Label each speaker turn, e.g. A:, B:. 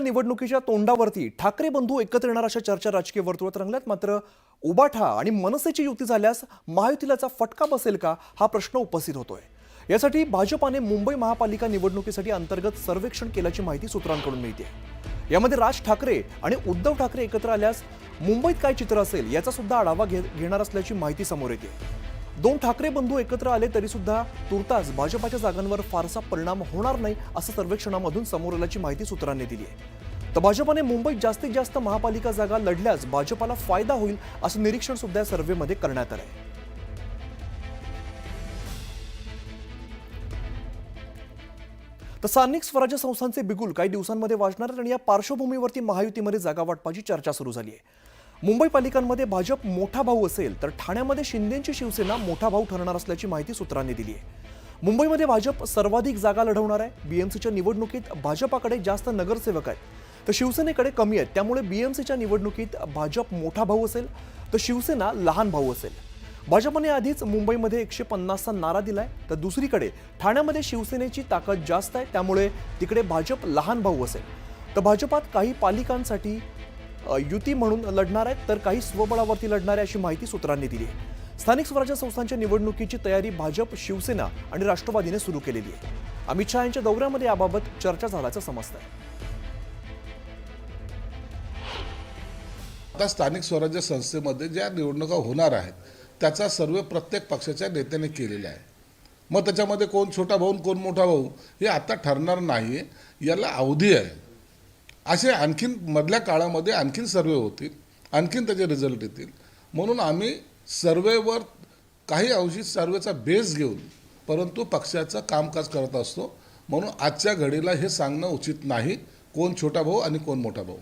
A: निवडणुकीच्या तोंडावरती ठाकरे बंधू एकत्र येणार अशा चर्चा राजकीय वर्तुळात रंगल्यात। मात्र उबाठा आणि मनसेची युती झाल्यास महायुतीला फटका बसेल का हा प्रश्न उपस्थित होतोय। यासाठी भाजपाने मुंबई महापालिका निवडणुकीसाठी अंतर्गत सर्वेक्षण केल्याची माहिती सूत्रांकडून मिळते। यामध्ये राज ठाकरे आणि उद्धव ठाकरे एकत्र आल्यास मुंबईत काय चित्र असेल याचा सुद्धा आढावा घेणार असल्याची माहिती समोर येते। दोन ठाकरे बंधू एकत्र आले तरी सुद्धा तुर्तास भाजपाच्या जागांवर फारसा परिणाम होणार नाही असं सर्वेक्षणामधून समोर आल्याची माहिती सूत्रांनी दिली आहे। तर भाजपाने मुंबईत जास्तीत जास्त महापालिका जागा लढल्यास भाजपाला फायदा होईल असं निरीक्षण सुद्धा या सर्व्हेमध्ये करण्यात आलं आहे। तर स्थानिक स्वराज्य संस्थांचे बिगुल काही दिवसांमध्ये वाजणार आहेत आणि या पार्श्वभूमीवरती महायुतीमध्ये जागा वाटपाची चर्चा सुरू झाली आहे। मुंबई पालिकांमध्ये भाजप मोठा भाऊ असेल तर ठाण्यामध्ये शिंदेची शिवसेना मोठा भाऊ ठरणार असल्याची माहिती सूत्रांनी दिली आहे। मुंबईमध्ये भाजप सर्वाधिक जागा लढवणार आहे। बीएमसीच्या निवडणुकीत भाजपाकडे जास्त नगरसेवक आहेत तर शिवसेनेकडे कमी आहेत, त्यामुळे बीएमसीच्या निवडणुकीत भाजप मोठा भाऊ असेल तर शिवसेना लहान भाऊ असेल। भाजपने आधीच मुंबईमध्ये 150चा नारा दिलाय तर दुसरीकडे ठाण्यामध्ये शिवसेनेची ताकद जास्त आहे, त्यामुळे तिकडे भाजप लहान भाऊ असेल। तर भाजपात काही पालिकांसाठी युती म्हणून लढणार आहेत तर काही स्वबळावरती लढणार आहे अशी माहिती सूत्रांनी दिली आहे। स्थानिक स्वराज्य संस्थांच्या निवडणुकीची तयारी भाजप, शिवसेना आणि राष्ट्रवादीने सुरू केलेली आहे। अमित शहा यांच्या दौऱ्यामध्ये याबाबत चर्चा झाल्याचं समजतंय।
B: आता स्थानिक स्वराज्य संस्थेमध्ये ज्या निवडणुका होणार आहेत त्याचा सर्वे प्रत्येक पक्षाच्या नेत्याने केलेला आहे। मग त्याच्यामध्ये कोण छोटा भाऊ कोण मोठा भाऊ हे आता ठरणार नाही, याला अवधी आहे। असे आणखीन मधल्या काळामध्ये आणखीन सर्वे होतील, आणखीन त्याचे रिझल्ट येतील, म्हणून आम्ही सर्वेवर काही अंशी सर्वेचा बेस घेऊन परंतु पक्षाचं कामकाज करत असतो। म्हणून आजच्या घडीला हे सांगणं उचित नाही कोण छोटा भाऊ आणि कोण मोठा भाऊ।